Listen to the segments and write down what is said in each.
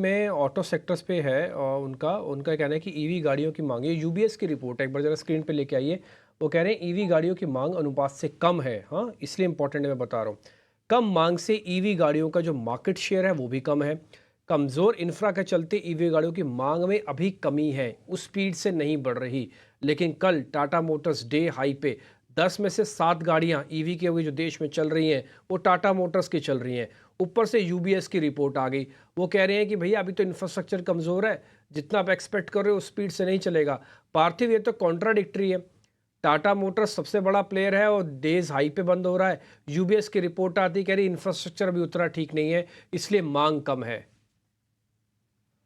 में auto sectors पे है और उनका उनका कहना है कि ईवी गाड़ियों की मांग, ये यूबीएस की रिपोर्ट है, एक बार जरा स्क्रीन पे लेके आइए। वो कह रहे हैं ईवी गाड़ियों की मांग अनुपात से कम है। हाँ, इसलिए इंपॉर्टेंट है, मैं बता रहा हूँ। कम मांग से ईवी गाड़ियों का जो मार्केट शेयर है वो भी कम है। कमज़ोर इंफ्रा के चलते ईवी गाड़ियों की मांग में अभी कमी है, उस स्पीड से नहीं बढ़ रही। लेकिन कल टाटा मोटर्स डे हाई पे 10 में से 7 गाड़ियां ईवी की होगी जो देश में चल रही हैं, वो टाटा मोटर्स की चल रही हैं। ऊपर से यूबीएस की रिपोर्ट आ गई। वो कह रहे हैं कि भैया अभी तो इंफ्रास्ट्रक्चर कमज़ोर है, जितना आप एक्सपेक्ट कर रहे हो उस स्पीड से नहीं चलेगा। पार्थिव, ये तो कॉन्ट्राडिक्टरी है। टाटा मोटर्स सबसे बड़ा प्लेयर है और डेज हाई पे बंद हो रहा है। यूबीएस की रिपोर्ट आती कह रही इंफ्रास्ट्रक्चर अभी उतना ठीक नहीं है, इसलिए मांग कम है।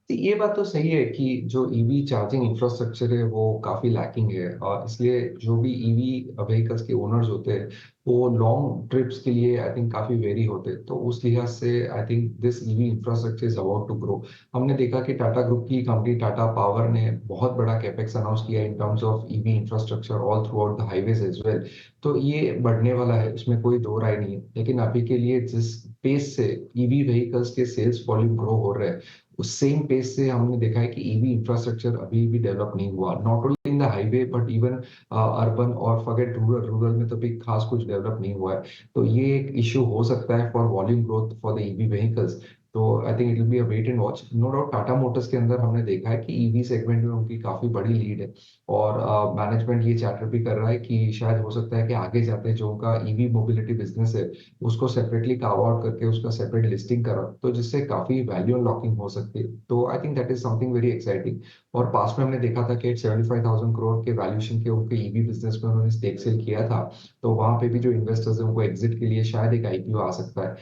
ये बात तो सही है कि जो ईवी चार्जिंग इंफ्रास्ट्रक्चर है वो काफी लैकिंग है और इसलिए जो भी ईवी व्हीकल्स के ओनर्स होते हैं वो लॉन्ग ट्रिप्स के लिए आई थिंक काफी वेरी होते हैं। तो उस लिहाज से I think this EV infrastructure is about to grow. हमने देखा कि टाटा ग्रुप की कंपनी टाटा पावर ने बहुत बड़ा कैपेक्स अनाउंस किया in terms of EV infrastructure all throughout the highways as well. तो ये बढ़ने वाला है, उसमें कोई दो राय नहीं है। लेकिन अभी के लिए जिस पेस से ईवी व्हीकल्स के सेल्स वॉल्यूम ग्रो हो रहे हैं उस सेम पेस से हमने देखा है कि ईवी इंफ्रास्ट्रक्चर अभी भी डेवलप नहीं हुआ, not only in the highway but even urban और फॉरगेट रूरल। रूरल में तो भी खास कुछ डेवलप नहीं हुआ है। तो ये एक इश्यू हो सकता है for volume growth for the EV vehicles. तो I think it will be a wait and watch. No doubt Tata motors के अंदर हमने देखा है कि ईवी सेगमेंट में उनकी काफी बड़ी लीड है और मैनेजमेंट ये चैटर भी कर रहा है कि शायद हो सकता है कि आगे जाते जो उनका ईवी मोबिलिटी बिजनेस है उसको सेपरेटली कार्व आउट करके उसका सेपरेट लिस्टिंग करा, तो जिससे काफी वैल्यू अनलॉकिंग हो सकती है। तो I think that is something very exciting. और पास में हमने देखा था कि 75,000 करोड़ के वैल्यूएशन के उनके ईवी बिजनेस में उन्होंने स्टेक सेल किया था। तो वहां पे भी जो इन्वेस्टर्स हैं उनको एग्जिट के लिए शायद एक आईपीओ आ सकता है।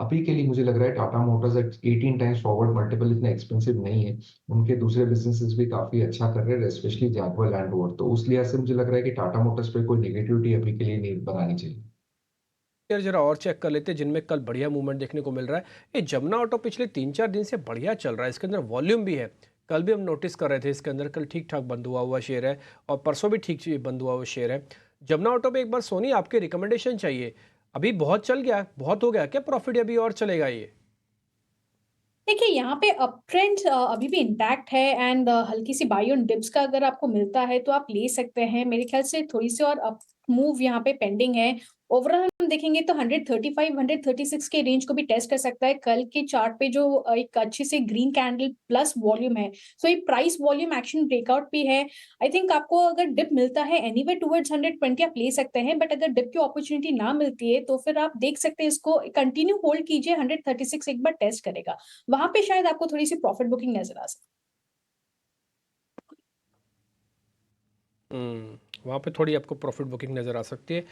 अभी के लिए मुझे लग रहा है Tata motors at 18 times forward multiple इतना एक्सपेंसिव नहीं है। उनके दूसरे बिजनेसेस भी काफी अच्छा कर रहे हैं, स्पेशली जैगुआर लैंड रोवर। तो उस लिहाज से मुझे लग रहा है कि टाटा मोटर्स पे कोई नेगेटिविटी अभी के लिए नहीं बनानी चाहिए। यार जरा और चेक कर लेते हैं जिनमें कल बढ़िया मूवमेंट देखने को मिल रहा है। ये जमुना ऑटो पिछले 3-4 दिन से बढ़िया चल रहा है, इसके अंदर वॉल्यूम भी है। कल भी हम नोटिस कर रहे थे इसके अंदर कल ठीक ठाक बंद हुआ हुआ शेयर है, और परसों भी ठीक बंद हुआ हुआ शेयर है। जमुना ऑटो पे एक बार सोनी आपके रिकमेंडेशन चाहिए। अभी बहुत चल गया, बहुत हो गया क्या प्रॉफिट, अभी और चलेगा ये? देखिए, यहाँ पे अप ट्रेंड अभी भी इंटैक्ट है एंड हल्की सी बाई ऑन डिप्स का अगर आपको मिलता है तो आप ले सकते हैं। मेरे ख्याल से थोड़ी-सी और अप मूव यहाँ पे पेंडिंग है। ओवरऑल हम देखेंगे तो 135, 136 के रेंज को भी टेस्ट कर सकता है। कल के चार्ट पे जो एक अच्छी सी ग्रीन कैंडल प्लस वॉल्यूम है, सो ये प्राइस वॉल्यूम एक्शन ब्रेकआउट भी है। आई थिंक आपको अगर डिप मिलता है एनीवेयर टुवर्ड्स 120 आप ले सकते हैं, बट अगर डिप की अपॉर्च्युनिटी ना मिलती है तो फिर आप देख सकते हैं इसको कंटिन्यू होल्ड कीजिए। 136 एक बार टेस्ट करेगा। वहाँ पे शायद आपको थोड़ी-सी प्रॉफिट बुकिंग नज़र आ सकती वहाँ पे थोड़ी आपको प्रॉफिट बुकिंग नज़र आ सकती है।